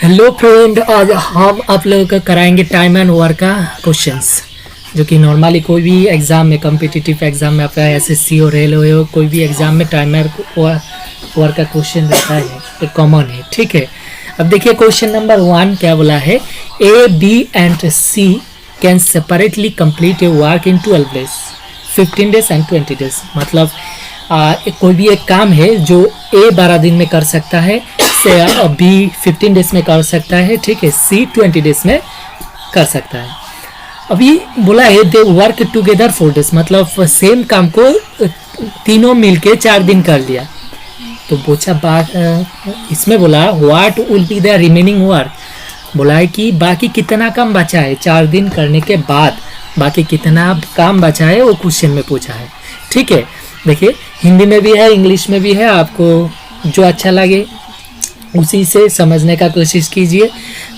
Hello friend, आज हम आप लोगों को कराएंगे टाइम एंड वर्क का क्वेश्चंस, जो कि नॉर्मली कोई भी एग्ज़ाम में, कम्पिटिटिव एग्ज़ाम में, आपका एसएससी हो, रेलवे हो, कोई भी एग्ज़ाम में टाइम एंड वर्क का क्वेश्चन रहता है, ये कॉमन है। ठीक है, अब देखिए क्वेश्चन नंबर 1 क्या बोला है। A, B and C can separately complete a work in 12 days, 15 days and 20 days. मतलब कोई भी एक काम है जो ए 12 दिन में कर सकता है, से बी 15 डेज में कर सकता है, ठीक है, सी 20 डेज में कर सकता है। अभी बोला है दे वर्क टुगेदर 4 डेज, मतलब सेम काम को तीनों मिलके 4 दिन कर लिया। तो पूछा बात इसमें बोला what will be the remaining work, बोला है कि बाकी कितना काम बचा है 4 दिन करने के बाद, बाकी कितना काम बचा है वो क्वेश्चन में पूछा है। ठीक है, देखिए हिंदी में भी है, इंग्लिश में भी है, आपको जो अच्छा लगे उसी से समझने का कोशिश कीजिए।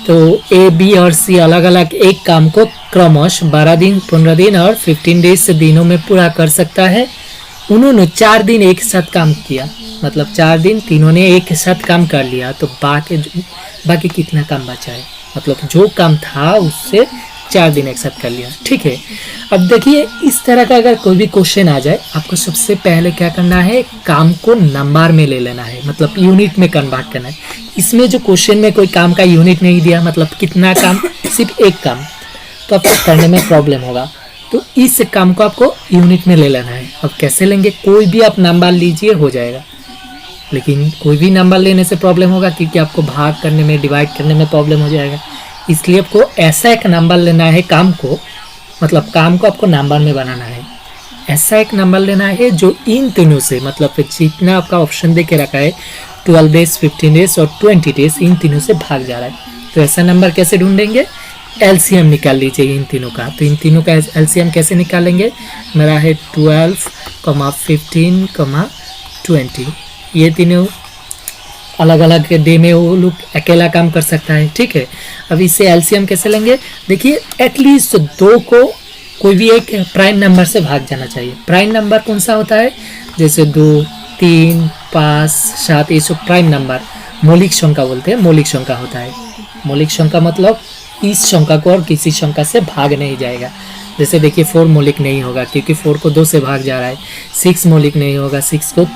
तो ए, बी और सी अलग अलग एक काम को क्रमश 12 दिन, 15 दिन और 15 डेज दिनों में पूरा कर सकता है। उन्होंने 4 दिन एक साथ काम किया, मतलब 4 दिन तीनों ने एक साथ काम कर लिया। तो बाकी कितना काम बचा है, मतलब जो काम था उससे 4 दिन एक साथ कर लिया। ठीक है, अब देखिए इस तरह का अगर कोई भी क्वेश्चन आ जाए, आपको सबसे पहले क्या करना है, काम को नंबर में ले लेना है, मतलब यूनिट में कन्वर्ट करना है। इसमें जो क्वेश्चन में कोई काम का यूनिट नहीं दिया, मतलब कितना काम, सिर्फ एक काम, तो आपको करने में प्रॉब्लम होगा। तो इस काम को आपको यूनिट में ले लेना है। अब कैसे लेंगे, कोई भी आप नंबर लीजिए हो जाएगा, लेकिन कोई भी नंबर लेने से प्रॉब्लम होगा क्योंकि आपको भाग करने में, डिवाइड करने में प्रॉब्लम हो जाएगा। इसलिए आपको ऐसा एक नंबर लेना है काम को, मतलब काम को आपको नंबर में बनाना है। ऐसा एक नंबर लेना है जो इन तीनों से, मतलब जितना आपका ऑप्शन दे के रखा है 12 डेज, 15 डेज और 20 डेज, इन तीनों से भाग जा रहा है। तो ऐसा नंबर कैसे ढूंढेंगे, एलसीएम निकाल लीजिए इन तीनों का। तो इन तीनों का एलसीएम कैसे निकालेंगे, मेरा है 12, 15, 20। ये तीनों अलग अलग डे में वो लोग अकेला काम कर सकता है। ठीक है, अब इससे एलसीएम कैसे लेंगे, देखिए एटलीस्ट 2 को कोई भी एक प्राइम नंबर से भाग जाना चाहिए। प्राइम नंबर कौन सा होता है, जैसे 2, 3, 5, 7, ये सब प्राइम नंबर मौलिक संख्या बोलते हैं, मौलिक संख्या होता है। मौलिक संख्या मतलब इस संख्या को और किसी संख्या से भाग नहीं जाएगा। जैसे देखिए 4 मौलिक नहीं होगा क्योंकि 4 को 2 से भाग जा रहा है। 6 मौलिक नहीं होगा, 6 को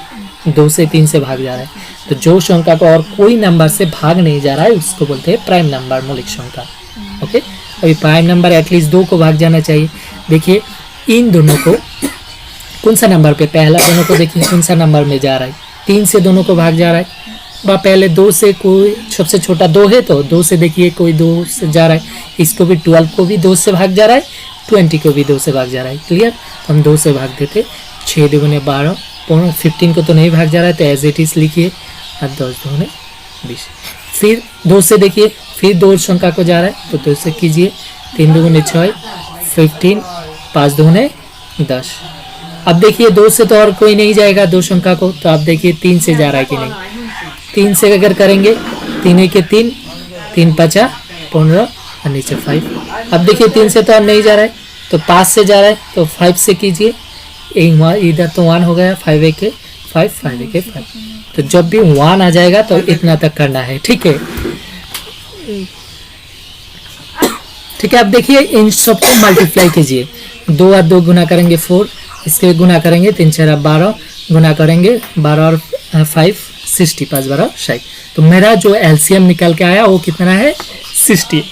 2 से 3 से भाग जा रहा है। तो जो संख्या को और कोई नंबर से भाग नहीं जा रहा है उसको बोलते हैं प्राइम नंबर, मौलिक संख्या। ओके, अभी प्राइम नंबर एटलीस्ट 2 को भाग जाना चाहिए। देखिए इन दोनों को कौन सा नंबर पे, पहला दोनों को देखिए कौन सा नंबर में जा रहा है, 3 से दोनों को भाग जा रहा है। पहले 2 से, कोई सबसे छोटा 2 है तो 2 से देखिए कोई 2 से जा रहा है, इसको भी 12 को भी 2 से भाग जा रहा है, 20 को भी 2 से भाग जा रहा है। क्लियर, हम 2 से भाग देते, 6 दूने 12, 15 को तो नहीं भाग जा रहा है तो एज इट इज लिखिए, और 10 दूने 20। फिर 2 से देखिए, फिर 2 संख्या को जा रहा है तो 2 से कीजिए, 3 दूने 6, 15, 5 दूने 10। अब देखिए 2 से तो और कोई नहीं जाएगा 2 संख्या को, तो आप देखिए 3 से जा रहा है कि नहीं। 3 से अगर करेंगे, 3 के 3, 3 5 15 और नीचे 5। अब देखिए 3 से तो और नहीं जा रहा है तो 5 से जा रहा है, तो 5 से कीजिए, इधर तो 1 हो गया, 5 एक 5, 5 एक 5। तो जब भी 1 आ जाएगा तो इतना तक करना है। ठीक है, ठीक है, अब देखिए इन सबको मल्टीप्लाई कीजिए, 2 और 2 गुना करेंगे 4, इसके गुना करेंगे 3 4 12, गुना करेंगे 12 और 5 60, 5 12 60। तो मेरा जो एलसीएम निकल के आया वो कितना है, 60।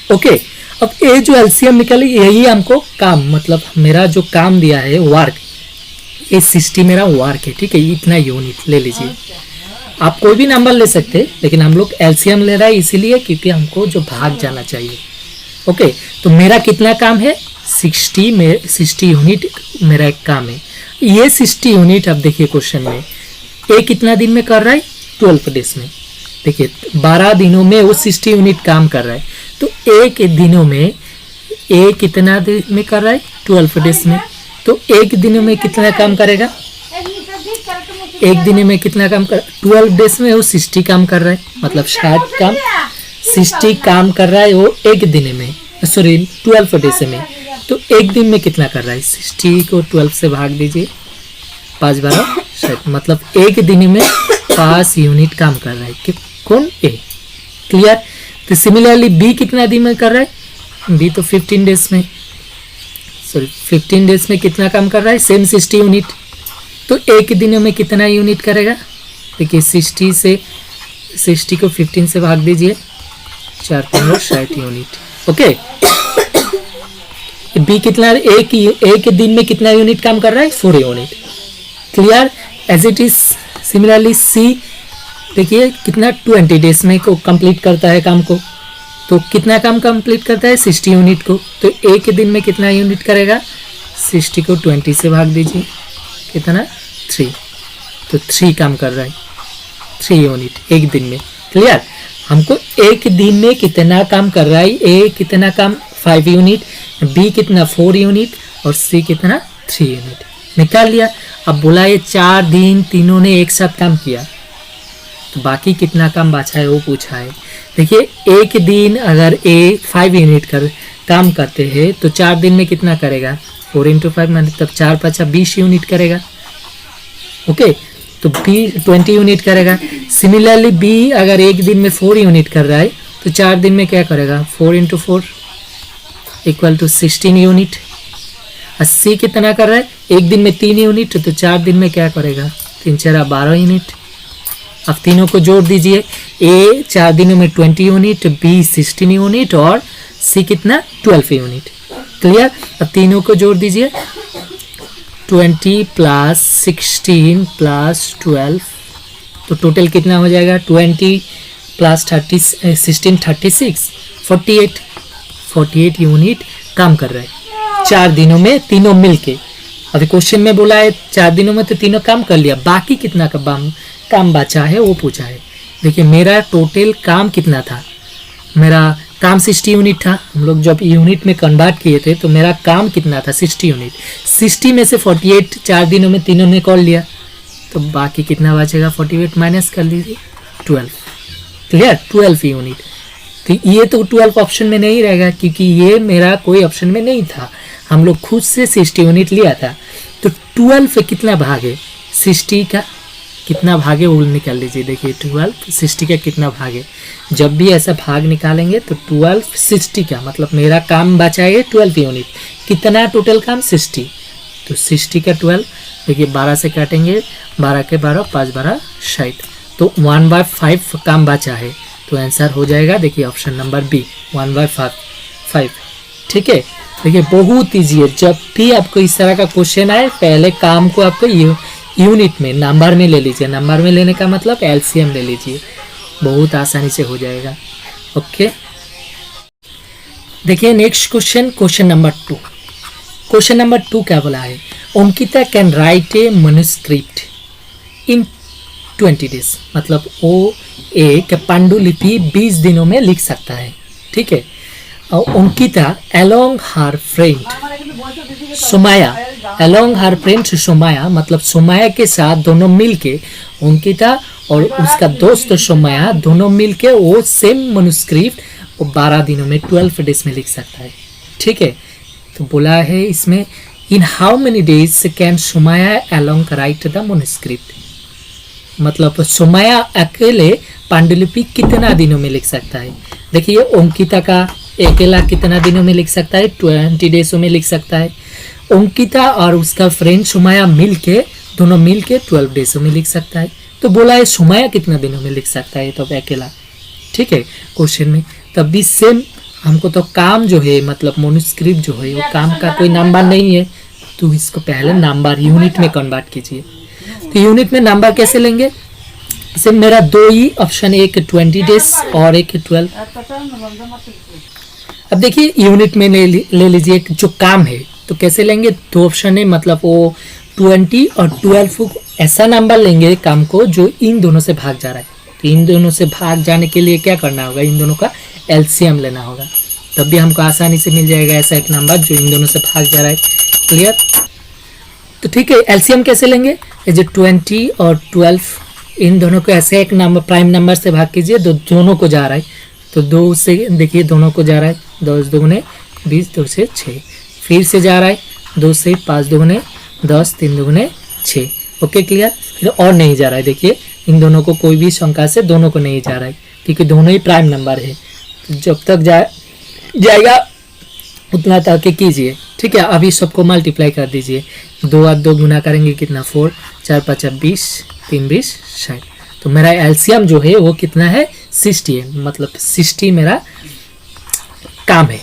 ओके, अब ये जो एलसीएम निकली यही हमको काम, मतलब मेरा जो काम दिया है वर्क, ये 60 मेरा वर्क है। ठीक है, इतना यूनिट ले लीजिए। आप कोई भी नंबर ले सकते हैं, लेकिन हम लोग एलसीएम ले रहा है इसीलिए क्योंकि हमको जो भाग जाना चाहिए। ओके, तो मेरा कितना काम है, 60 यूनिट मेरा एक काम है। ये 60 यूनिट अब देखिए क्वेश्चन में ए कितना दिन में कर रहा है, 12 डेज में। देखिए 12 दिनों में वो 60 यूनिट काम कर रहा है, तो एक दिनों में ए कितना दिन में कर रहा है, 12 डेज में। तो एक दिन में कितना काम करेगा, एक दिन में कितना काम कर, 12 डेज में वो 60 काम कर रहा है, मतलब 60 काम कर रहा है वो एक दिन में, सॉरी 12 डेज में। तो एक दिन में कितना कर रहा है, 60 को 12 से भाग दीजिए, 5 12 60, मतलब एक दिन में 5 यूनिट काम कर रहा है। कौन, ए। क्लियर, तो सिमिलरली बी कितना दिन में कर रहा है, बी तो 15 डेज में, सॉरी 15 डेज में कितना काम कर रहा है, सेम 60 यूनिट। तो एक दिन में कितना यूनिट करेगा, देखिए 60 को 15 से भाग दीजिए, 4×60 यूनिट। ओके, बी कितना एक दिन में कितना यूनिट काम कर रहा है, 4 unit. Clear, as it is similarly C देखिए कितना 20 डेज में को कंप्लीट करता है काम को। तो कितना काम कंप्लीट करता है, 60 यूनिट को। तो एक दिन में कितना यूनिट करेगा, 60 को 20 से भाग दीजिए, कितना 3। तो 3 काम कर रहा है, 3 यूनिट एक दिन में। क्लियर, हमको एक दिन में कितना काम कर रहा है, ए कितना काम 5 यूनिट, बी कितना 4 यूनिट और सी कितना 3 यूनिट निकाल लिया। अब बोला ये 4 दिन तीनों ने एक साथ काम किया, तो बाकी कितना काम बचा है वो पूछा है। देखिए एक दिन अगर ए 5 यूनिट काम करते हैं तो 4 दिन में कितना करेगा, 4×5 मतलब 4×5 20 यूनिट करेगा। ओके, तो बी 20 यूनिट करेगा। सिमिलरली बी अगर एक दिन में 4 यूनिट कर रहा है तो 4 दिन में क्या करेगा, 4×4 = 16 यूनिट। और सी कितना कर रहा है, एक दिन में 3 यूनिट, तो 4 दिन में क्या करेगा, 3×4 12 यूनिट। अब तीनों को जोड़ दीजिए, ए 4 दिनों में 20 यूनिट, बी 16 यूनिट और सी कितना 12 यूनिट। क्लियर, अब तीनों को जोड़ दीजिए, 20 + 16 + 12, तो टोटल कितना हो जाएगा, 20 + 30 16 36 48 यूनिट काम कर रहा है 4 दिनों में तीनों मिलके। अभी क्वेश्चन में बोला है 4 दिनों में तो तीनों काम कर लिया, बाकी कितना का काम बचा है वो पूछा है। देखिए मेरा टोटल काम कितना था, मेरा काम 60 यूनिट था। हम लोग जब यूनिट में कन्वर्ट किए थे तो मेरा काम कितना था, 60 यूनिट। 60 में से 48 4 दिनों में तीनों ने कर लिया, तो बाकी कितना बचेगा, 48 माइनस कर लीजिए 12। Clear, 12 unit. तो ये तो 12 ऑप्शन में नहीं रहेगा क्योंकि ये मेरा कोई ऑप्शन में नहीं था, हम लोग खुद से 60 यूनिट लिया था। तो 12 कितना भाग है, 60 का कितना भाग है वो निकाल लीजिए। देखिए 12 60 का कितना भाग है, जब भी ऐसा भाग निकालेंगे तो 12 60 का मतलब मेरा काम बचा है 12 यूनिट। कितना टोटल काम, 60, तो 60 का 12 देखिए 12 से काटेंगे, 12 के 12 5 12 60, तो 1/5 काम बचा है। तो आंसर हो जाएगा देखिए ऑप्शन नंबर बी 1/5। ठीक है, देखिए बहुत ईजी है। जब भी आपको इस तरह का क्वेश्चन आए पहले काम को आपको यूनिट में नंबर में ले लीजिए, नंबर में लेने का मतलब एलसीएम ले लीजिए, बहुत आसानी से हो जाएगा। ओके, देखिए next question number 2। Question number 2 क्या बोला है, Ankita can write A manuscript in 20 days, मतलब वो एक पांडुलिपि 20 दिनों में लिख सकता है। ठीक है, और अंकिता अलोंग हर फ्रेंड सोमाया मतलब सोमाया के साथ दोनों मिलके, अंकिता और उसका दोस्त सोमाया दोनों मिलके वो सेम मैन्युस्क्रिप्ट वो 12 दिनों में 12 डेज में लिख सकता है। ठीक है, तो बोला है इसमें in how many days can Somaiya along right the manuscript, मतलब सोमाया अकेले पांडुलिपि कितना दिनों में लिख सकता है। देखिए अंकिता का अकेला कितना दिनों में लिख सकता है, 20 डेजों में लिख सकता है। अंकिता और उसका फ्रेंड सोमाया मिलके दोनों मिलके 12 डेजों में लिख सकता है। तो बोला है सोमाया कितना दिनों में लिख सकता है, तो अकेला। ठीक है, क्वेश्चन में तब भी सेम हमको तो काम जो है मतलब मैन्युस्क्रिप्ट जो है वो काम का कोई नंबर नहीं है, तो इसको पहले नंबर यूनिट में कन्वर्ट कीजिए। तो यूनिट में नंबर कैसे लेंगे, इसे मेरा 2 ही ऑप्शन, एक 20 डेज और एक 12। अब देखिए यूनिट में ले लीजिए जो काम है, तो कैसे लेंगे, 2 ऑप्शन है, मतलब वो 20 और 12 को ऐसा नंबर लेंगे काम को जो इन दोनों से भाग जा रहा है। तो इन दोनों से भाग जाने के लिए क्या करना होगा, इन दोनों का एलसीएम लेना होगा, तब भी हमको आसानी से मिल जाएगा ऐसा एक नंबर जो इन दोनों से भाग जा रहा है। क्लियर, तो ठीक है, एलसीएम कैसे लेंगे, जो 20 और 12 इन दोनों को ऐसे एक नंबर प्राइम नंबर से भाग कीजिए, दोनों को जा रहा है, तो 2 से देखिए दोनों को जा रहा है, 2 दूने 20, 2 से 6, फिर से जा रहा है 2 से 5 दूने 10, 3 दूने 6। ओके क्लियर, फिर और नहीं जा रहा है, देखिए इन दोनों को कोई भी संख्या से दोनों को नहीं जा रहा है क्योंकि दोनों ही प्राइम नंबर है। जब तक जाएगा उतना तक कीजिए, ठीक है। अभी सबको मल्टीप्लाई कर दीजिए, 2 और 2 गुना करेंगे कितना 4, 4 5 20, 3 20 60। तो मेरा एलसीएम जो है वो कितना है 60 है, मतलब 60 मेरा काम है,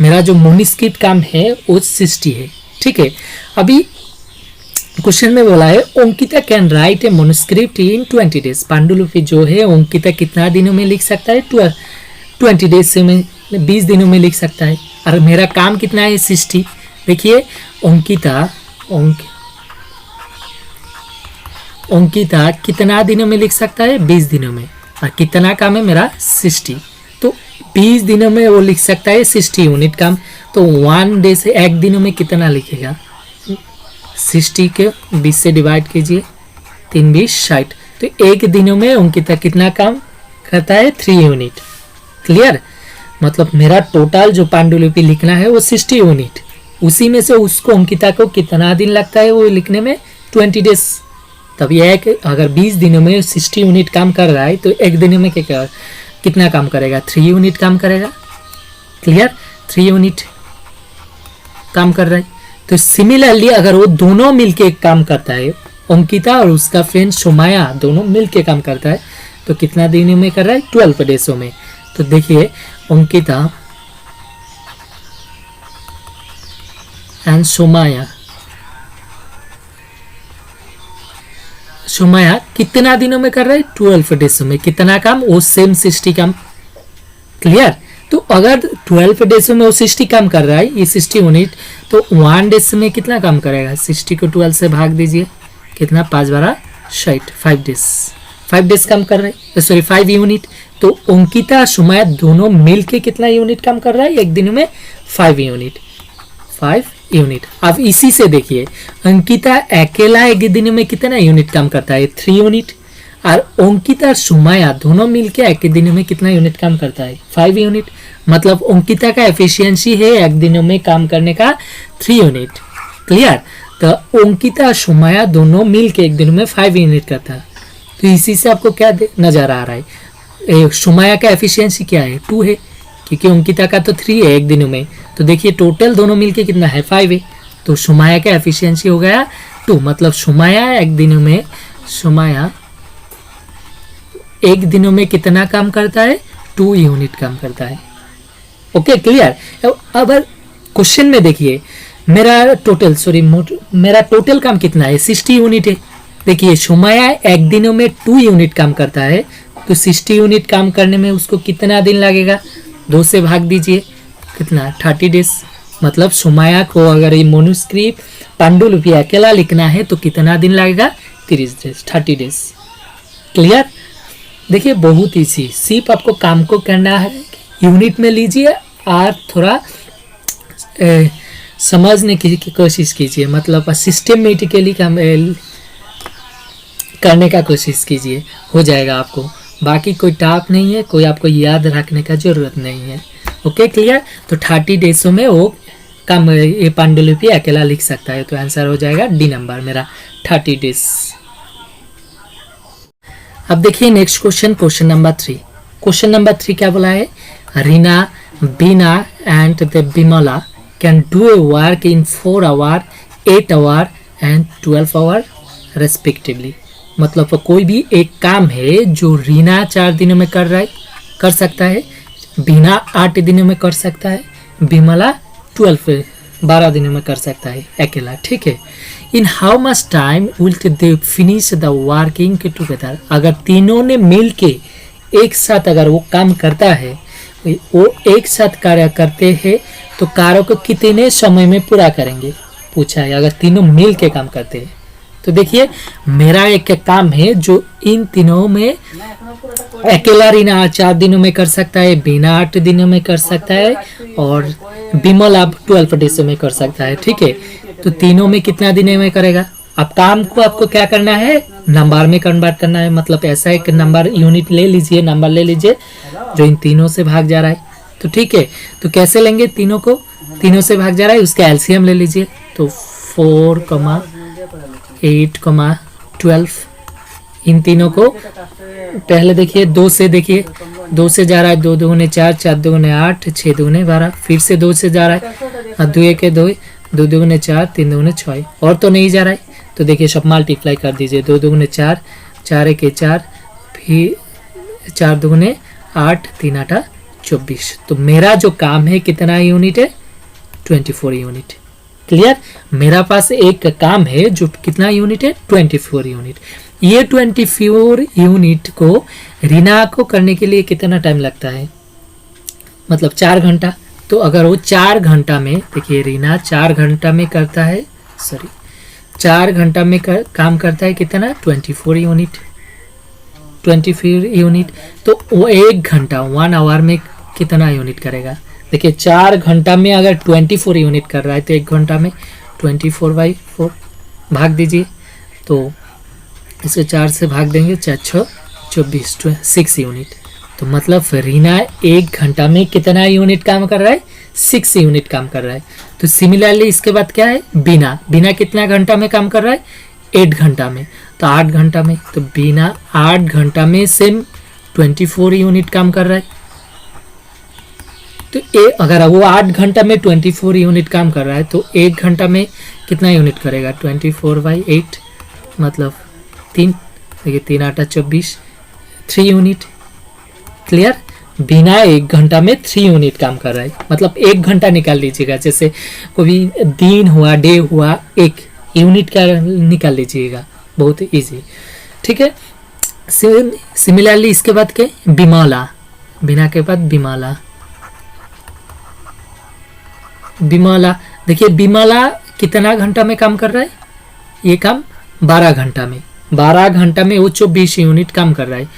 मेरा जो मोनिस्क्रिप्ट काम है वो 60 है, ठीक है। अभी क्वेश्चन में बोला है Ankita can write a manuscript in 20 days. पांडुलिपि जो है अंकिता कितना दिनों में लिख सकता है 20 डेज से में 20 दिनों में लिख सकता है, और मेरा काम कितना है 60। देखिए अंकिता कितना दिनों में लिख सकता है 20 दिनों में, और कितना काम है मेरा 60। तो 20 दिनों में वो लिख सकता है 60 यूनिट काम। तो 1 डे से 1 दिनों में कितना लिखेगा, 60 के 20 से डिवाइड कीजिए, 3 20 60। तो 1 दिनों में अंकिता कितना काम करता है 3 यूनिट। क्लियर, मतलब मेरा टोटल जो पांडुलिपि लिखना है वो 60 यूनिट, उसी में से उसको अंकिता को कितना दिन लगता है वो लिखने में 20 डेज। तब यह अगर 20 दिनों में 60 यूनिट काम कर रहा है तो 1 दिन में कितना काम करेगा 3 यूनिट काम करेगा। क्लियर, 3 यूनिट काम कर रहा है। तो सिमिलरली अगर वो दोनों मिलके काम करता है, अंकिता और उसका फ्रेंड सोमाया दोनों मिलके काम करता है, तो कितना दिनों में कर रहा है 12 डेजों में। तो देखिए अंकिता एंड सोमाया कितना दिनों में कर रहा है 12 डेजों में। कितना काम, वो सेम 60 काम। क्लियर, तो अगर 12 डेज में वो 60 काम कर रहा है, ये 60 यूनिट, तो 1 डेज में कितना काम करेगा, 60 को 12 से भाग दीजिए, कितना 5 12 60, 5 डेज काम कर रहा है, सॉरी 5 यूनिट। तो अंकिता सोमाया दोनों मिलके कितना यूनिट काम कर रहा है 1 दिन में 5 यूनिट। अब इसी से देखिए अंकिता अकेला 1 दिन में कितना यूनिट काम करता है 3 यूनिट, और अंकिता और सोमाया दोनों मिलके 1 दिन में कितना यूनिट काम करता है 5 यूनिट। मतलब अंकिता का एफिशिएंसी है 1 दिन में काम करने का 3 यूनिट। क्लियर, तो अंकिता और सोमाया दोनों मिलके 1 दिन में 5 यूनिट करता है। तो इसी से आपको क्या नजर आ रहा है, सोमाया का एफिशिएंसी क्या है 2 है, क्योंकि अंकिता का तो 3 है 1 दिन में। तो देखिए टोटल दोनों मिलके कितना है 5 है, तो सोमाया का एफिशिएंसी हो गया 2। मतलब सोमाया 1 दिनों में कितना काम करता है 2 यूनिट काम करता है। Okay, clear. अब क्वेश्चन में देखिए मेरा टोटल काम कितना है 60 यूनिट है। देखिए सोमाया 1 दिनों में 2 यूनिट काम करता है, तो 60 यूनिट काम करने में उसको कितना दिन लगेगा, 2 से भाग दीजिए, कितना 30 डेज। मतलब सोमाया को अगर ये मोनोस्क्रिप्ट पांडुलिपि अकेला लिखना है तो कितना दिन लगेगा 30 डेज। क्लियर, देखिए बहुत ईजी, सिर्फ आपको काम को करना है, यूनिट में लीजिए और थोड़ा समझने की कोशिश कीजिए, मतलब सिस्टमेटिकली काम करने का कोशिश कीजिए, हो जाएगा आपको। बाकी कोई टास्क नहीं है, कोई आपको याद रखने का जरूरत नहीं है। Okay, clear. तो 30 डेजों में वो काम ये पांडुलिपि अकेला लिख सकता है, तो आंसर हो जाएगा डी नंबर मेरा 30 डेज। अब देखिए next question number 3। Question number 3 क्या बोला है, Reena, Beena and the Bimla can do a work in 4 hour, 8 hour and 12 hour respectively. मतलब कोई भी एक काम है जो रीना 4 दिनों में कर सकता है, बीना 8 दिनों में कर सकता है, बिमला 12 दिनों में कर सकता है अकेला, ठीक है। In how much time will they finish the working together. अगर तीनों ने मिल के एक साथ अगर वो काम करता है, वो एक साथ कार्य करते हैं, तो कार्य को कितने समय में पूरा करेंगे पूछा है, अगर तीनों मिल के काम करते हैं। तो देखिए मेरा एक काम है जो इन तीनों में अकेला रीना 4 दिनों में कर सकता है, बीना 8 दिनों में कर सकता है, और बिमल आप 12 डेज में कर सकता है, ठीक है। तो तीनों में कितना दिन में करेगा। अब काम को आपको क्या करना है, नंबर में कन्वर्ट करना है। मतलब ऐसा एक नंबर यूनिट ले लीजिए, नंबर ले लीजिए जो इन तीनों से भाग जा रहा है, तो ठीक है। तो कैसे लेंगे, तीनों से भाग जा रहा है, उसका एलसीएम ले लीजिए। तो 4, 8, 12 इन तीनों को पहले देखिए 2 से, देखिए 2 से जा रहा है, 2 दूने 4, 4 दूने 8, 6 दूने 12, फिर से 2 से जा रहा है, 2 1 2, 2 दूने 4, 3 दूने 6, और तो नहीं जा रहा है। तो देखिए सब मल्टीप्लाई कर दीजिए, 2 दूने 4, 4 1 4, फिर 4 दूने 8, 3 8 24। तो मेरा जो काम है कितना यूनिट है, 24 यूनिट। क्लियर, मेरा पास एक काम है जो कितना यूनिट है, 24 यूनिट। ये 24 यूनिट को रीना को करने के लिए कितना टाइम लगता है, मतलब 4 घंटा। तो अगर वो 4 घंटा में, देखिए रीना 4 घंटा में करता है, सॉरी 4 घंटा में काम करता है कितना, 24 यूनिट, 24 यूनिट। तो वो 1 घंटा 1 आवर में कितना यूनिट करेगा। देखिए 4 घंटा में अगर 24 यूनिट कर रहा है तो 1 घंटा में 24/4 भाग दीजिए। तो इसे 4 से भाग देंगे, 4 6 24, 6 यूनिट। तो मतलब रीना 1 घंटा में कितना यूनिट काम कर रहा है, 6 यूनिट काम कर रहा है। तो सिमिलरली इसके बाद क्या है, बीना, बीना कितना घंटा में काम कर रहा है, 8 घंटा में। तो 8 घंटा में, तो बीना 8 घंटा में सेम 24 यूनिट काम कर रहा है। तो अगर वो 8 घंटा में 24 यूनिट काम कर रहा है तो 1 घंटा में कितना यूनिट करेगा, 24/8 मतलब 3, देखिए 3 8 24, 3 यूनिट। क्लियर, बिना 1 घंटा में 3 यूनिट काम कर रहा है, मतलब 1 घंटा निकाल लीजिएगा। जैसे कोई दिन हुआ, डे हुआ, 1 यूनिट का निकाल लीजिएगा, बहुत इजी। ठीक है, सिमिलरली इसके बाद के बिमला, बिना के बाद बिमला, बिमला देखिए बिमला कितना घंटा में काम कर रहा है, ये काम 12 घंटा में, 12 घंटा में वो 24 यूनिट काम कर रहा है।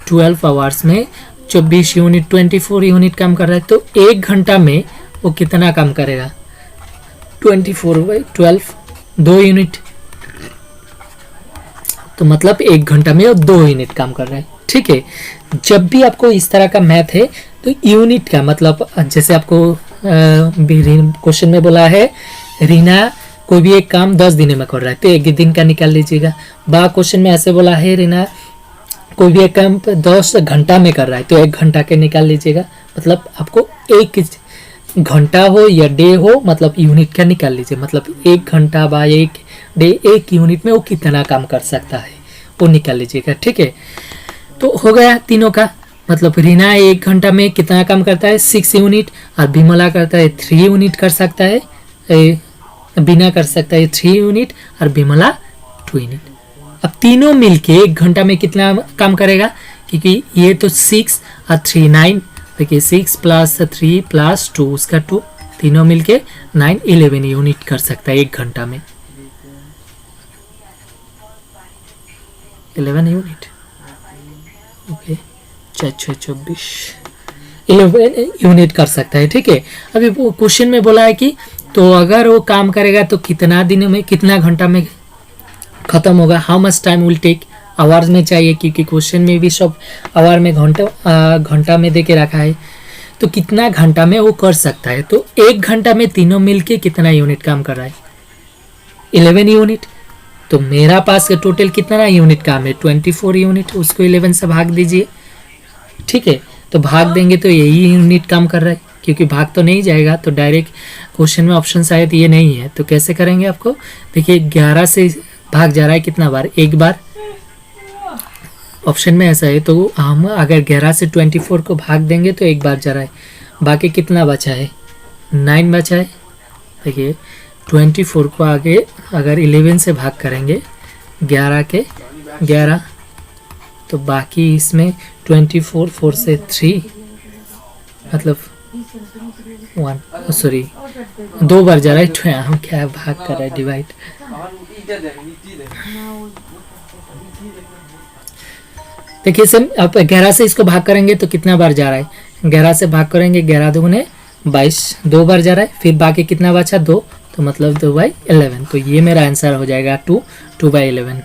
12 आवर्स में 24 यूनिट 24 यूनिट काम कर रहा है। तो 1 घंटा में वो कितना काम करेगा, 24/12 2 यूनिट। तो मतलब 1 घंटा में वो 2 यूनिट काम कर रहा है। ठीक है, जब भी आपको इस तरह का मैथ है तो यूनिट का मतलब, जैसे आपको क्वेश्चन में बोला है रीना कोई भी एक काम 10 दिन में कर रहा है तो 1 दिन का निकाल लीजिएगा। बा क्वेश्चन में ऐसे बोला है रीना कोई भी एक काम 10 घंटा में कर रहा है तो 1 घंटा के निकाल लीजिएगा। मतलब आपको 1 घंटा हो या डे हो, मतलब यूनिट का निकाल लीजिए। मतलब 1 घंटा बा 1 डे, 1 यूनिट में वो कितना काम कर सकता है वो निकाल लीजिएगा। ठीक है, तो हो गया तीनों का। मतलब रीना 1 घंटा में कितना काम करता है, 6 यूनिट, और बिमला करता है 3 यूनिट कर सकता है, बिना कर सकता है 3 यूनिट, और बिमला 2 यूनिट। अब तीनों मिलके 1 घंटा में कितना काम करेगा, क्योंकि ये तो 6 और 3 9, देखिए 6 + 3 + 2 उसका 2, तीनों मिलके 9 11 यूनिट कर सकता है 1 घंटा में, 11 यूनिट। ओके, 4 6 24 11 यूनिट कर सकता है। ठीक है, अभी वो क्वेश्चन में बोला है कि तो अगर वो काम करेगा तो कितना दिन में, कितना घंटा में खत्म होगा, how much time will take, hours में चाहिए क्योंकि क्वेश्चन में भी सब आवर में घंटा में दे के रखा है। तो कितना घंटा में वो कर सकता है, तो 1 घंटा में तीनों मिलके कितना यूनिट काम कर रहा है, 11 यूनिट। तो मेरा पास टोटल कितना यूनिट काम है, 24 यूनिट, उसको 11 से भाग दीजिए। ठीक है, तो भाग देंगे तो यही यूनिट काम कर रहा है, क्योंकि भाग तो नहीं जाएगा। तो डायरेक्ट क्वेश्चन में ऑप्शन शायद ये नहीं है, तो कैसे करेंगे आपको, देखिए 11 से भाग जा रहा है कितना बार, 1 बार, ऑप्शन में ऐसा है। तो हम अगर 11 से 24 को भाग देंगे तो 1 बार जा रहा है, बाकी कितना बचा है, 9 बचा है। देखिए 24 को आगे अगर 11 से भाग करेंगे 11 के 11, तो बाकी इसमें 24 4 से 3 मतलब 1, सॉरी 2 बार जा रहा है। हम क्या भाग कर रहा है, डिवाइड। देखिए सर, आप 11 से इसको भाग करेंगे तो कितना बार जा रहा है, 11 से भाग करेंगे 11 दूने 22, 2 बार जा रहा है। फिर बाकी कितना बचा, 2, तो मतलब 2/11। तो ये मेरा आंसर हो जाएगा 2/11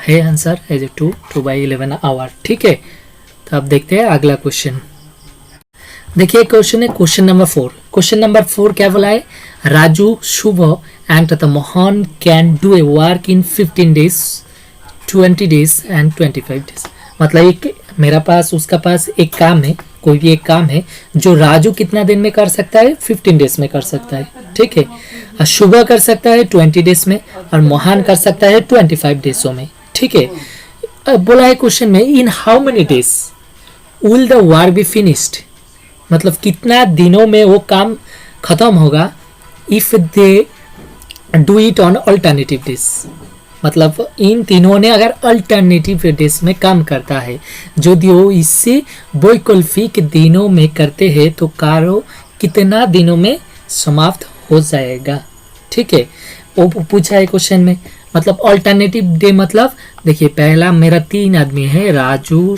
है आंसर, है जो 2/11 आवर। ठीक है, तो अब देखते हैं अगला क्वेश्चन। देखिए क्वेश्चन है क्वेश्चन नंबर 4। क्वेश्चन नंबर 4 क्या बोला है, राजू, शुभ एंड तथा Mohan can do a work in 15 days 20 days and 25 days. मतलब एक मेरा पास उसका पास एक काम है, कोई भी एक काम है जो राजू कितना दिन में कर सकता है, 15 डेज में कर सकता है, ठीक है। और शुभ कर सकता है 20 डेज में, और मोहन कर सकता है 25 डेजों में, ठीक है। अब बोला है क्वेश्चन में, in how many days will the work be finished, मतलब कितना दिनों में वो काम खत्म होगा, if they do it on alternative days. मतलब इन तीनों ने अगर अल्टरनेटिव डेज में काम करता है, जो वो इससे वैकल्पिक दिनों में करते हैं, तो कार्य कितना दिनों में समाप्त हो जाएगा, ठीक है। वो पूछा है क्वेश्चन में। मतलब अल्टरनेटिव डे मतलब देखिए, पहला मेरा 3 आदमी है, राजू,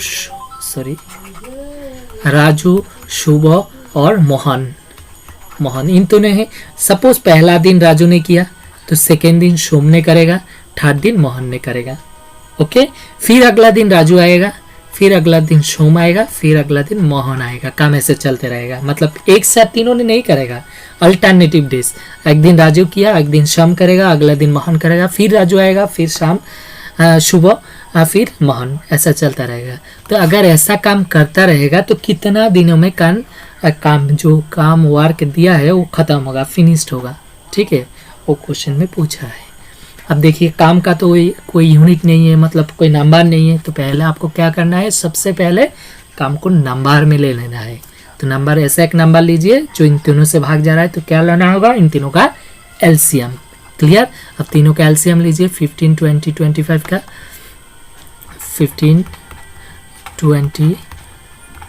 शुभ और मोहन। इन दोनों है। सपोज पहला दिन राजू ने किया तो सेकेंड दिन शुभ ने करेगा, थर्ड दिन मोहन ने करेगा, ओके। फिर अगला दिन राजू आएगा, फिर अगला दिन सोम आएगा, फिर अगला दिन मोहन आएगा, काम ऐसे चलते रहेगा। मतलब एक साथ तीनों ने नहीं करेगा, अल्टरनेटिव डेज। एक दिन राजू किया, एक दिन शाम करेगा, अगला दिन मोहन करेगा, फिर राजू आएगा, फिर शाम शुभ, फिर मोहन, ऐसा चलता रहेगा। तो अगर ऐसा काम करता रहेगा तो कितना दिनों में जो काम वर्क दिया है वो खत्म होगा, फिनिश्ड होगा, ठीक है। वो क्वेश्चन में पूछा है। अब देखिए, काम का तो कोई यूनिट नहीं है, मतलब कोई नंबर नहीं है। तो पहले आपको क्या करना है, सबसे पहले काम को नंबर में ले लेना है। तो नंबर, ऐसा एक नंबर लीजिए जो इन तीनों से भाग जा रहा है, तो क्या लेना होगा, इन तीनों का एलसीएम। क्लियर। अब तीनों का एलसीएम लीजिए, 15, 20, 25 का 15, 20,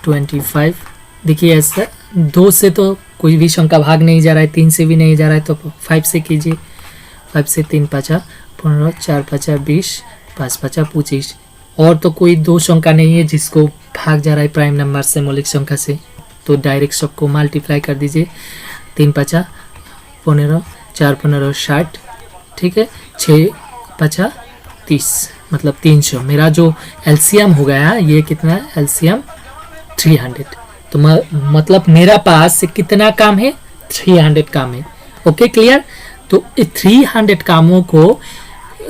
25। देखिए ऐसा 2 से तो कोई भी संख्या भाग नहीं जा रहा है, 3 से भी नहीं जा रहा है, तो 5 से कीजिए। 5 से 3 5 15, 4 5 20, 5 5 25। और तो कोई 2 संख्या नहीं है जिसको भाग जा रहा है प्राइम नंबर से, मौलिक संख्या से, तो डायरेक्ट सबको मल्टीप्लाई कर दीजिए। 3 5 15, 4 15 60, ठीक है। 6 5 30, मतलब 300। मेरा जो एलसीएम हो गया, ये कितना है एलसीएम, 300। तो मतलब मेरा पास कितना काम है, 300 काम है, ओके क्लियर। तो 300 कामों को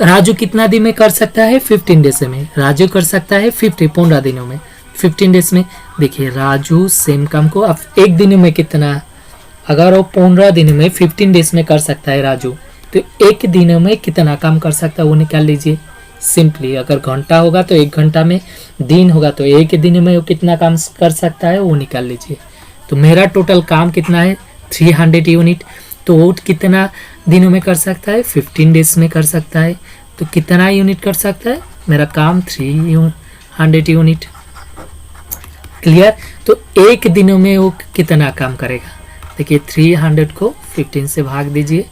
राजू कितना दिन में कर सकता है, 15 डेज में। राजू कर सकता है 15 दिनों में, 15 डेज में। देखिए राजू सेम काम को अब एक दिन में कितना, अगर वो 15 दिन में 15 डेज में कर सकता है राजू, तो एक दिन में कितना काम कर सकता है वो निकाल लीजिए सिंपली। अगर घंटा होगा तो 1 घंटा में, दिन होगा तो एक दिन में वो कितना काम कर सकता है वो निकाल लीजिए। तो मेरा टोटल काम कितना है, 300 यूनिट। तो वो कितना दिनों में कर सकता है, 15 डेज में कर सकता है। तो कितना यूनिट कर सकता है, मेरा काम 300 यूनिट। क्लियर। तो एक दिनों में वो कितना काम करेगा, देखिए 300 को 15 से भाग दीजिए,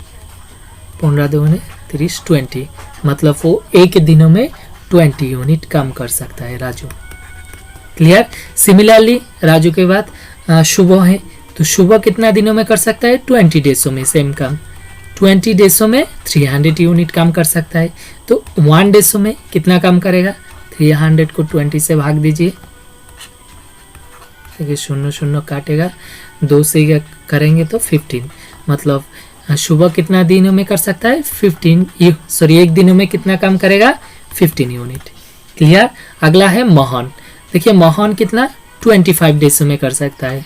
15 दूने 30, 20, मतलब वो एक दिनों में 20 यूनिट काम कर सकता है राजू। क्लियर। सिमिलरली राजू के बाद शुभ है, तो शुभ कितना दिनों में कर सकता है, 20 डेजों में सेम काम। 20 डेजों में 300 यूनिट काम कर सकता है। तो 1 डेजों में कितना काम करेगा, 300 को 20 से भाग दीजिए, देखिए 0 0 काटेगा, 2 से करेंगे तो 15, मतलब शुभ कितना दिनों में कर सकता है, 15, एक दिनों में कितना काम करेगा, 15 यूनिट। क्लियर। अगला है मोहन। देखिए मोहन कितना 25 डेज में कर सकता है,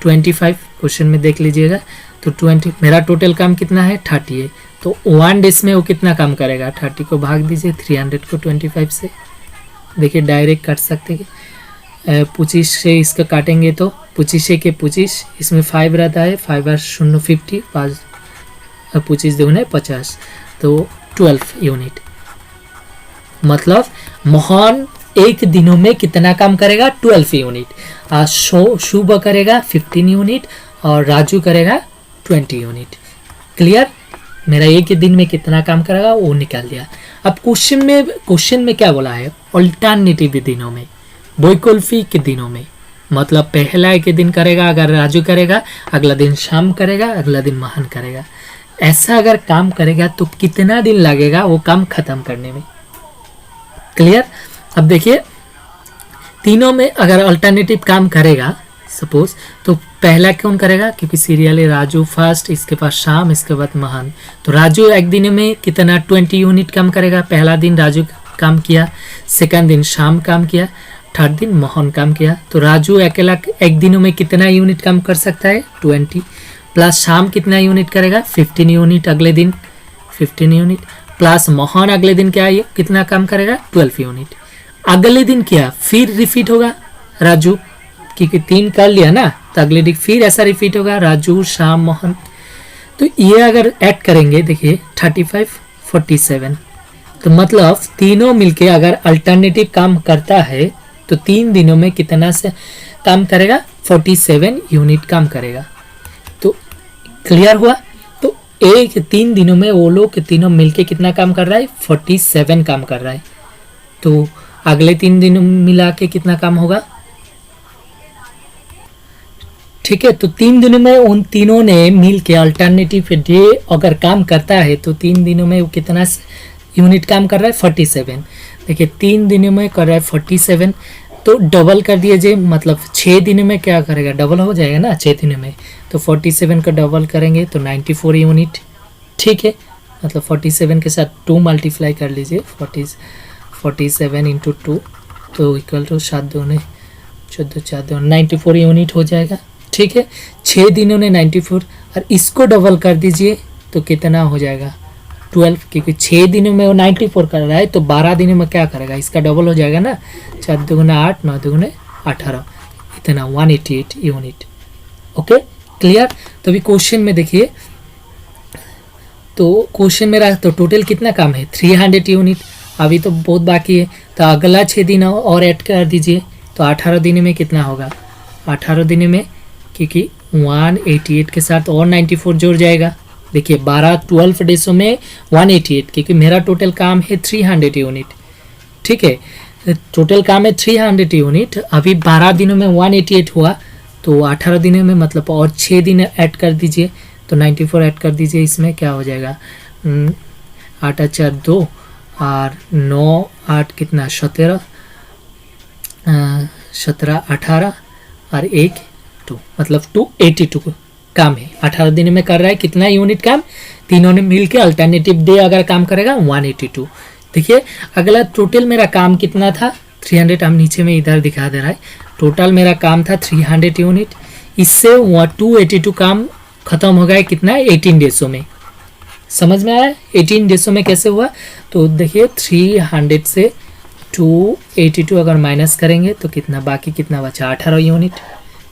25 क्वेश्चन में देख लीजिएगा। तो 20, मेरा टोटल काम कितना है, 30 है। तो 1 डेज में वो कितना काम करेगा, 30 को भाग दीजिए 300 को 25 से, देखिए डायरेक्ट काट सकते हैं। 25 से इसका काटेंगे तो 25 के 25, इसमें 5 रहता है, 5 और 0 50, 5 25 दूने 50, तो 12 यूनिट। मतलब मोहन एक दिनों में कितना काम करेगा, 12 यूनिट। शुभ करेगा 15 यूनिट और राजू करेगा 20 यूनिट। क्लियर। मेरा एक दिन में कितना काम करेगा वो निकाल दिया। अब क्वेश्चन में क्या बोला है, अल्टरनेटिव दिनों में, वैकल्पिक दिनों में। मतलब पहला एक दिन करेगा अगर राजू करेगा, अगला दिन शाम करेगा, अगला दिन मोहन करेगा। ऐसा अगर काम करेगा तो कितना दिन लगेगा वो काम खत्म करने में। क्लियर। अब देखिए तीनों में अगर अल्टरनेटिव काम करेगा सपोज, तो पहला कौन करेगा, क्योंकि सीरियल है राजू फर्स्ट, इसके बाद शाम, इसके बाद मोहन। तो राजू एक दिन में कितना 20 यूनिट काम करेगा, पहला दिन राजू काम किया, सेकंड दिन श्याम काम किया, थर्ड दिन मोहन काम किया। तो राजू अकेला एक दिनों में कितना यूनिट काम कर सकता है 20, प्लस श्याम कितना यूनिट करेगा 15 यूनिट अगले दिन 15 यूनिट, प्लस मोहन अगले दिन क्या है कितना काम करेगा 12 यूनिट। अगले दिन क्या फिर रिपीट होगा राजू, क्योंकि 3 कर लिया ना, तो अगले दिन फिर ऐसा रिपीट होगा राजू श्याम मोहन। तो ये अगर ऐड करेंगे देखिए 35 47, तो मतलब तीनों मिलके अगर अल्टरनेटिव काम करता है तो 3 दिनों में कितना से काम करेगा 47 यूनिट काम करेगा। तो क्लियर हुआ। तो 3 दिनों में वो लोग तीनों मिलके कितना काम कर रहा है 47 काम कर रहा है। तो अगले 3 दिनों मिला के कितना काम होगा, ठीक है। तो 3 दिनों में उन तीनों ने मिल के अल्टरनेटिव डे अगर काम करता है तो 3 दिनों में वो कितना यूनिट काम कर रहा है 47। देखिए 3 दिनों में कर रहा है 47, तो डबल कर दीजिए, मतलब 6 दिनों में क्या करेगा डबल हो जाएगा ना 6 दिनों में। तो 47 का डबल करेंगे तो 94 यूनिट, ठीक है। मतलब 47 के साथ 2 मल्टीप्लाई कर लीजिए, 47 इंटू 2 तो इक्वल टू 7 दूने 14 4 2 94 यूनिट हो जाएगा, ठीक है। 6 दिनों ने 94, और इसको डबल कर दीजिए तो कितना हो जाएगा 12, क्योंकि 6 दिनों में वो 94 कर रहा है तो 12 दिनों में क्या करेगा इसका डबल हो जाएगा ना, 4 दूने 8 9 दूने 18, इतना 188 यूनिट। Okay clear. तो अभी क्वेश्चन में देखिए, तो क्वेश्चन मेरा तो टोटल कितना काम है 300 यूनिट, अभी तो बहुत बाकी है। तो अगला 6 दिन और ऐड कर दीजिए, तो 18 दिन में कितना होगा 18 दिन में, क्योंकि 188 के साथ और 94 जोड़ जाएगा। देखिए 12 डेजों में 188, क्योंकि मेरा टोटल काम है 300 यूनिट, ठीक है। टोटल काम है 300 यूनिट, अभी 12 दिनों में 188 हुआ, तो 18 दिनों में मतलब और 6 दिन ऐड कर दीजिए, तो 94 ऐड कर दीजिए, इसमें क्या हो जाएगा 8 4 2 और 9 8 कितना 17 18 और 1 2, मतलब 282 काम है। 18 दिन में कर रहा है कितना यूनिट काम, तीनों ने मिलके अल्टरनेटिव डे अगर काम करेगा 182। देखिए अगला टोटल मेरा काम कितना था 300, हम नीचे में इधर दिखा दे रहा है, टोटल मेरा काम था 300 यूनिट, इससे 282 काम खत्म हो गया कितना 18 डेजों में। समझ में आया 18 डेजों में कैसे हुआ। तो देखिए 300 से 282 अगर माइनस करेंगे तो कितना बाकी कितना बचा 18 यूनिट,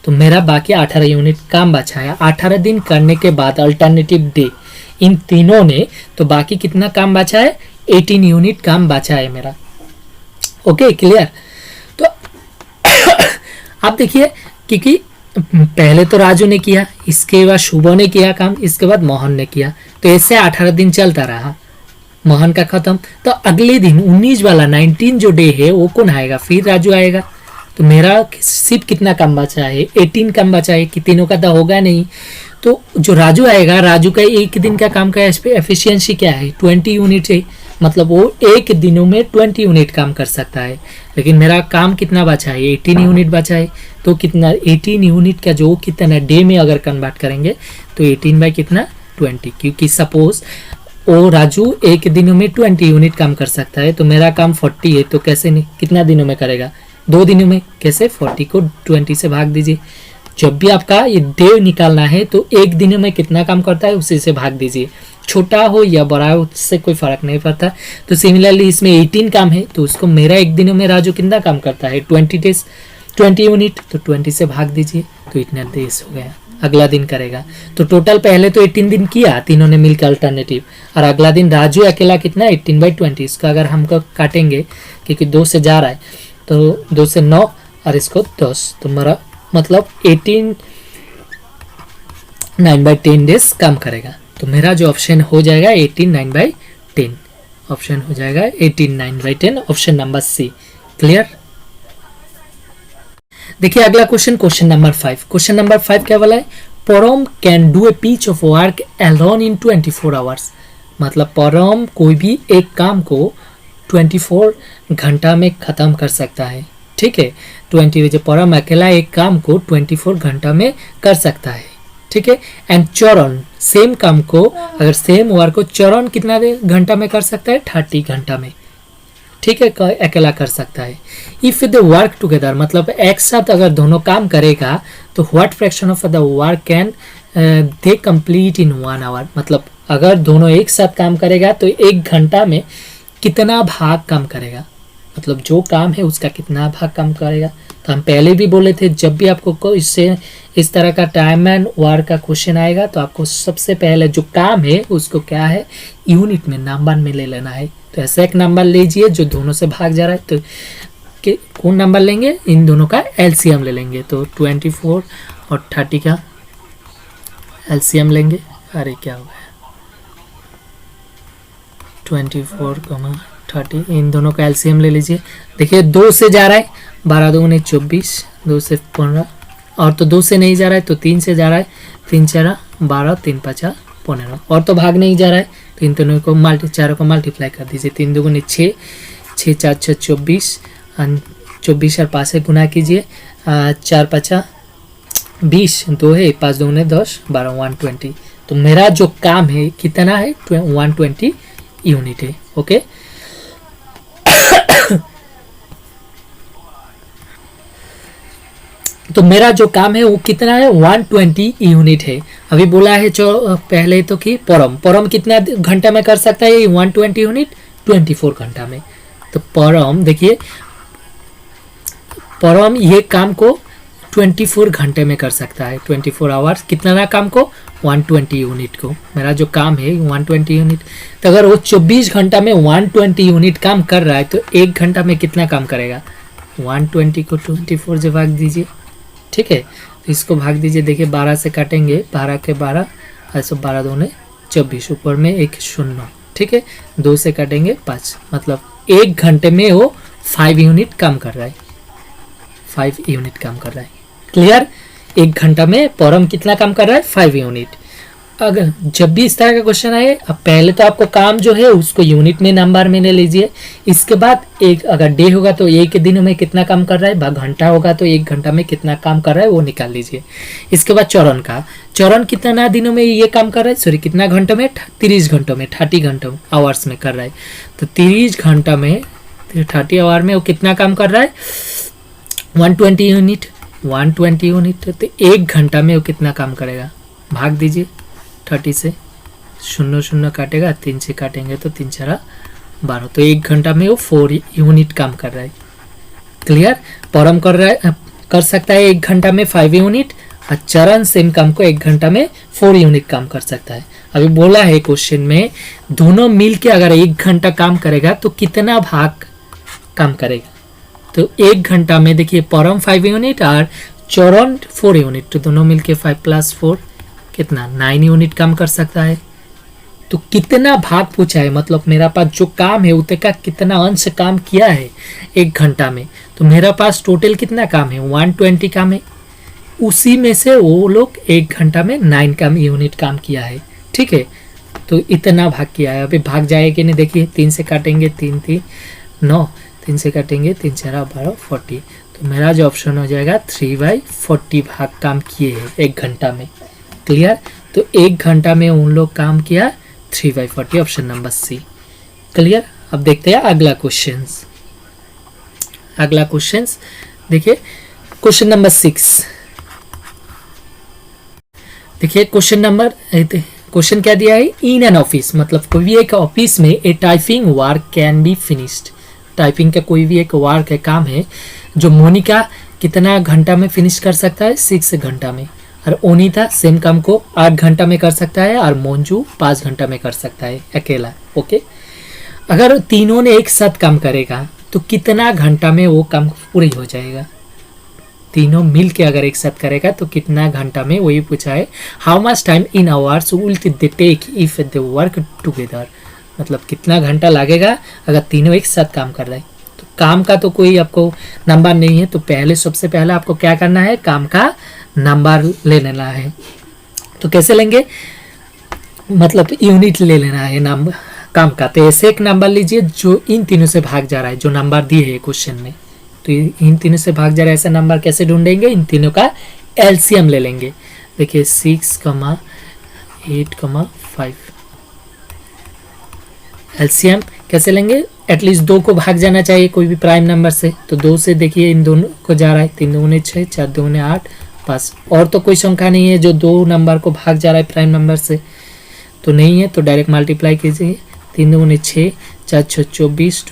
तो मेरा बाकी 18 यूनिट काम बचा है। 18 दिन करने के बाद अल्टरनेटिव डे इन तीनों ने, तो बाकी कितना काम बचा है 18 यूनिट काम बचा है मेरा। Okay clear. तो आप देखिए क्योंकि पहले तो राजू ने किया, इसके बाद शुभो ने किया काम, इसके बाद मोहन ने किया, तो ऐसे 18 दिन चलता रहा, मोहन का खत्म। तो अगले दिन 19 वाला 19 जो डे है वो कौन आएगा, फिर राजू आएगा। तो मेरा सिर्फ कितना काम बचा है 18 काम बचा है, कि तीनों का तो होगा नहीं। तो जो राजू आएगा, राजू का एक दिन का काम का एफिशिएंसी क्या है 20 यूनिट है, मतलब वो एक दिनों में 20 यूनिट काम कर सकता है। लेकिन मेरा काम कितना बचा है 18 यूनिट बचा है, तो कितना 18 यूनिट का जो कितना डे में अगर कन्वर्ट करेंगे तो 18 बाई कितना 20, क्योंकि सपोज वो राजू एक दिनों में 20 यूनिट काम कर सकता है, तो मेरा काम 40 है, तो कैसे नहीं कितना दिनों में करेगा 2 दिनों में। कैसे 40 को 20 से भाग दीजिए, जब भी आपका ये डे निकालना है तो एक दिन में कितना काम करता है उसी से भाग दीजिए, छोटा हो या बड़ा हो उससे कोई फर्क नहीं पड़ता। तो सिमिलरली इसमें 18 काम है, तो उसको मेरा एक दिन में राजू कितना काम करता है 20 यूनिट, तो 20 से भाग दीजिए, तो इतना डेज हो गया। अगला दिन करेगा तो टोटल पहले तो 18 दिन किया तीनों ने मिलकर अल्टरनेटिव, और अगला दिन राजू अकेला कितना 18/20, इसका अगर हमको काटेंगे क्योंकि 2 से जा रहा है, तो 2 से 9 और इसको 10, तो मेरा मतलब 18 9/10 डेज काम करेगा। तो मेरा जो ऑप्शन हो जाएगा 18 9/10, ऑप्शन हो जाएगा 18 9/10, ऑप्शन नंबर सी। क्लियर। देखिए अगला क्वेश्चन नंबर 5। क्वेश्चन नंबर 5 क्या बोला है, Param can do a piece of work alone in 24 hours, मतलब परम कोई भी एक काम को 24 घंटा में खत्म कर सकता है। ठीक है, 20 बजे परम अकेला एक काम को 24 घंटा में कर सकता है। ठीक है, एंड चरण सेम काम को, अगर सेम वर्क को चरण कितना घंटा में कर सकता है 30 घंटा में। ठीक है, अकेला कर सकता है। इफ दे वर्क टुगेदर मतलब एक साथ अगर दोनों काम करेगा तो what fraction of the work can they complete in 1 hour, मतलब अगर दोनों एक साथ काम करेगा तो 1 घंटा में कितना भाग काम करेगा, मतलब जो काम है उसका कितना भाग काम करेगा। तो हम पहले भी बोले थे जब भी आपको इससे इस तरह का टाइम एंड वर्क का क्वेश्चन आएगा तो आपको सबसे पहले जो काम है उसको क्या है यूनिट में नंबर में ले लेना है। तो ऐसा एक नंबर लीजिए जो दोनों से भाग जा रहा है, तो कौन नंबर लेंगे, इन दोनों का एलसीएम ले लेंगे। तो 24 और 30 का एलसीएम लेंगे। अरे क्या हुआ है, 24, 30 इन दोनों का एलसीएम ले लीजिए। देखिए 2 से जा रहा है, 12 दूनी 24, 2 से 15, और तो 2 से नहीं जा रहा है तो 3 से जा रहा है, 3 4 12, 3 5 15, और तो भाग नहीं जा रहा है तो इन दोनों को चारों को मल्टीप्लाई कर दीजिए। 3 दूनी 6, 6 4 6 24, 24 और 5 से गुना कीजिए, 4 5 20, 2 है, 5 दूनी 10, 12, 120। तो मेरा जो काम है कितना है 120 यूनिट है। ओके तो मेरा जो काम है वो कितना है 120 यूनिट है। अभी बोला है जो पहले तो कि परम कितना घंटा में कर सकता है 120 यूनिट, 24 घंटा में। तो परम देखिए परम ये काम को 24 घंटे में कर सकता है, 24 आवर्स कितना काम को 120 यूनिट को। मेरा जो काम है 120 यूनिट, तो अगर वो 24 घंटा में 120 यूनिट काम कर रहा है तो 1 घंटा में कितना काम करेगा, 120 को 24 से भाग दीजिए। ठीक है, तो इसको भाग दीजिए। देखिए 12 से काटेंगे, 12 के 12 ऐसे 12 दूने 24, ऊपर में एक 0। ठीक है, 2 से काटेंगे 5, मतलब 1 घंटे में वो 5 यूनिट काम कर रहा है, 5 यूनिट काम कर रहा है। क्लियर, 1 घंटा में परम कितना काम कर रहा है 5 यूनिट। अगर जब भी इस तरह का क्वेश्चन आए, अब पहले तो आपको काम जो है उसको यूनिट में नंबर में ले लीजिए। इसके बाद एक अगर डे होगा तो एक दिनों में कितना काम कर रहा है, घंटा होगा तो 1 घंटा में कितना काम कर रहा है वो निकाल लीजिए। इसके बाद चरण कितना दिनों में ये काम कर रहा है, सॉरी कितना घंटों में 30 घंटों में, 30 घंटों आवर्स में कर रहा है। तो 30 घंटा में 30 आवर में वो कितना काम कर रहा है 120 यूनिट, 120 यूनिट। तो 1 घंटा में वो कितना काम करेगा, भाग दीजिए 30 से, 0 0 काटेगा, 3 से काटेंगे तो 3 4 12, तो 1 घंटा में वो 4 यूनिट काम कर रहा है। क्लियर, परम कर रहा है, कर सकता है 1 घंटा में 5 यूनिट, और चरण सेम काम को 1 घंटा में 4 यूनिट काम कर सकता है। अभी बोला है क्वेश्चन में दोनों मिल के अगर 1 घंटा काम करेगा तो कितना भाग काम करेगा। तो 1 घंटा में देखिए परम 5 यूनिट और चरण 4 यूनिट, तो दोनों मिलके 5 + 4 कितना 9 यूनिट काम कर सकता है। तो कितना भाग पूछा है, मतलब मेरा पास जो काम है उतने का कितना अंश काम किया है 1 घंटा में। तो मेरा पास टोटल कितना काम है 120 काम है, उसी में से वो लोग 1 घंटा में 9 काम यूनिट काम किया है। ठीक है, तो इतना भाग किया है। अभी भाग जाएगा कि नहीं, देखिए 3 से काटेंगे 3 3 9, 3 से काटेंगे 3 4 12 40। तो मेरा जो ऑप्शन हो जाएगा 3/40 भाग काम किए हैं 1 घंटा में। क्लियर, तो 1 घंटा में उन लोग काम किया 3/40, ऑप्शन नंबर सी। क्लियर, अब देखते हैं अगला क्वेश्चन। अगला क्वेश्चन देखिए क्वेश्चन नंबर 6। देखिए क्वेश्चन क्या दिया है, इन एन ऑफिस, मतलब कोई भी एक ऑफिस में a typing work can be finished. Typing का कोई भी एक वर्क है, काम है जो मोनिका कितना घंटा में फिनिश कर सकता है 6 घंटा में, और ओनिता सेम काम को 8 घंटा में कर सकता है, और मोंजू 5 घंटा में कर सकता है अकेला। ओके, अगर तीनों ने एक साथ काम करेगा तो कितना घंटा में वो काम पूरी हो जाएगा। तीनों मिल के अगर एक साथ करेगा तो कितना घंटा में, वही पूछा है। How much time in hours will they take if they work together, मतलब कितना घंटा लगेगा अगर तीनों एक साथ काम कर रहे हैं। तो काम का तो कोई आपको नंबर नहीं है, तो पहले सबसे पहले आपको क्या करना है, काम का नंबर ले लेना है। तो कैसे लेंगे, मतलब यूनिट ले लेना है नंबर काम का। तो ऐसे एक नंबर लीजिए जो इन तीनों से भाग जा रहा है, जो नंबर दिए है क्वेश्चन में। तो इन तीनों से भाग जा रहा है, ऐसा नंबर कैसे ढूंढेंगे, इन तीनों का एलसीएम ले लेंगे। देखिए 6, 8, 5 एलसीएम कैसे लेंगे, एटलीस्ट 2 को भाग जाना चाहिए कोई भी प्राइम नंबर से। तो 2 से देखिए इन दोनों को जा रहा है, 3 दूने 6, 4 दूने 8, 5। और तो कोई संख्या नहीं है जो 2 नंबर को भाग जा रहा है प्राइम नंबर से, तो नहीं है। तो डायरेक्ट मल्टीप्लाई कीजिए, 3 दूने 6, 4 6 24,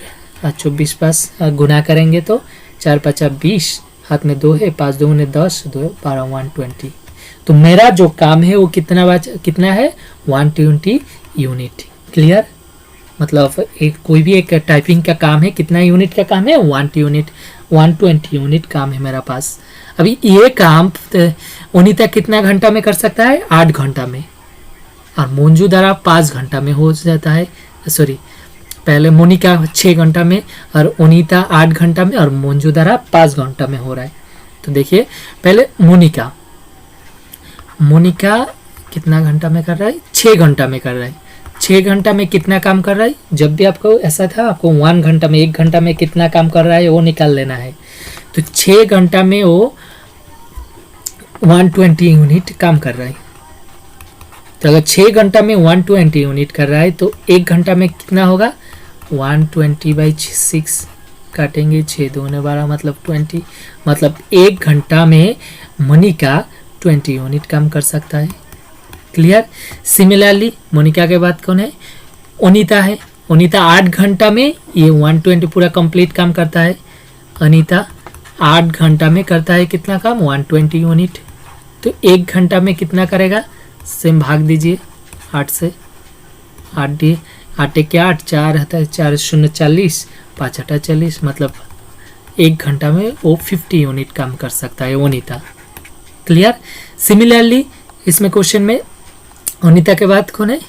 24 पास गुना करेंगे तो 4 5 20, हाथ में 2 है, 5 दूने 10, 2 12, 120। तो मेरा जो काम है वो कितना है 120 यूनिट। क्लियर? मतलब एक कोई भी एक टाइपिंग का काम है, कितना यूनिट का काम है 120 यूनिट काम है मेरा पास। अभी ये काम अनीता कितना घंटा में कर सकता है 8 घंटा में, और मंजू द्वारा 5 घंटा में हो जाता है। सॉरी, पहले मोनिका 6 घंटा में और अनीता 8 घंटा में और मंजू द्वारा 5 घंटा में हो रहा है। तो देखिए पहले मोनिका कितना घंटा में कर रहा है 6 घंटा में कर रहा है। 6 घंटा में कितना काम कर रहा है, जब भी आपको ऐसा था आपको 1 घंटा में 1 घंटा में कितना काम कर रहा है वो निकाल लेना है। तो 6 घंटा में वो 120 यूनिट काम कर रहा है। तो अगर 6 घंटा में 120 यूनिट कर रहा है तो 1 घंटा में कितना होगा 120/6 काटेंगे, 6 दूने 12 मतलब 20। मतलब 1 घंटा में मोनिका 20 यूनिट काम कर सकता है। क्लियर? सिमिलरली मोनिका के बाद कौन है, अनीता है। अनीता 8 घंटा में ये 120 पूरा कंप्लीट काम करता है। अनीता 8 घंटा में करता है कितना काम 120 यूनिट। तो 1 घंटा में कितना करेगा, सेम भाग दीजिए 8 से, 8 दिए, 8 के 8, 4 होता है, 4 0 40, 5 8 40। मतलब 1 घंटा में वो 50 यूनिट काम कर सकता है अनीता। क्लियर? सिमिलरली इसमें क्वेश्चन में अनीता के बाद कौन है,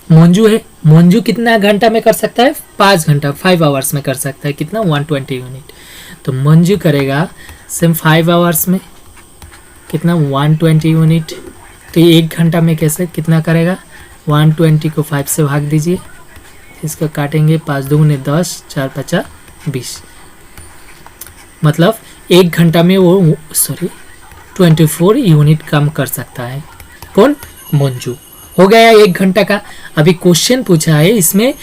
मंजू है। मंजू कितना घंटा में कर सकता है 5 घंटा, 5 आवर्स में कर सकता है कितना 120 यूनिट। तो मंजू करेगा सेम 5 आवर्स में कितना 120 यूनिट। तो 1 घंटा में कैसे कितना करेगा 120 को 5 से भाग दीजिए, इसको काटेंगे, 5 दूने 10, 4 5 20। मतलब 1 घंटा में वो 24 यूनिट काम कर सकता है। कौन? मंजू। हो गया 1 घंटा का। अभी क्वेश्चन पूछा है इसमें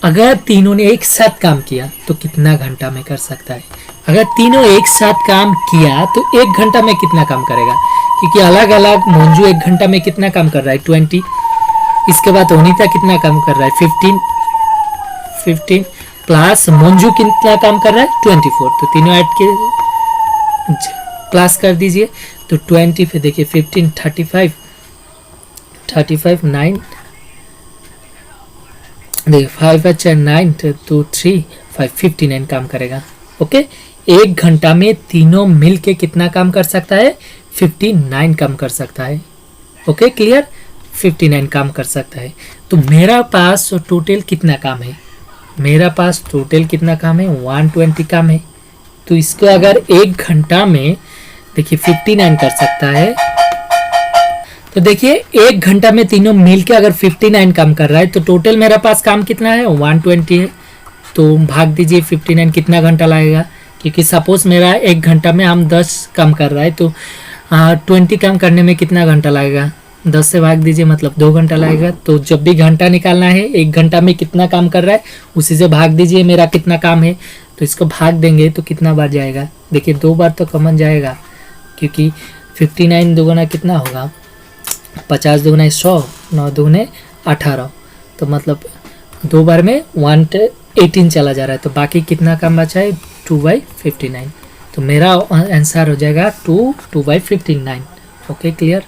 अगर तीनों ने एक साथ काम किया तो कितना घंटा में कर सकता है। अगर तीनों एक साथ काम किया तो 1 घंटा में कितना काम करेगा, क्योंकि अलग अलग मंजू 1 घंटा में कितना काम कर रहा है 20। इसके बाद अनीता कितना काम कर रहा है 15 प्लस मंजू कितना काम कर रहा है 24। तो तीनों ऐड के प्लस कर दीजिए। तो 20 पे देखिए 15 35 9 देखिए 5 अच्छा 9 2 3 5 59 काम करेगा। ओके, 1 घंटा में तीनों मिल के कितना काम कर सकता है 59 काम कर सकता है। ओके क्लियर, 59 काम कर सकता है। तो मेरा पास टोटल कितना काम है, मेरा पास टोटल कितना काम है 120 काम है। तो इसको अगर 1 घंटा में देखिए 59 कर सकता है। तो देखिए 1 घंटा में तीनों मिलके अगर 59 काम कर रहा है तो टोटल मेरा पास काम कितना है 120 है। तो भाग दीजिए 59 कितना घंटा लगेगा, क्योंकि सपोज मेरा 1 घंटा में हम 10 काम कर रहा है तो 20 काम करने में कितना घंटा लगेगा, 10 से भाग दीजिए मतलब 2 घंटा लगेगा। तो जब भी घंटा निकालना है 1 घंटा में कितना काम कर रहा है उसी से भाग दीजिए मेरा कितना काम है। तो इसको भाग देंगे तो कितना बार जाएगा, देखिए 2 बार तो कॉमन जाएगा, क्योंकि 59 दुगुना कितना होगा 50 दुगुना 100, 9 दुगुने 18। तो मतलब 2 बार में 118 चला जा रहा है। तो बाकी कितना काम बचा है 2/59। तो मेरा आंसर हो जाएगा 2/59। Okay clear.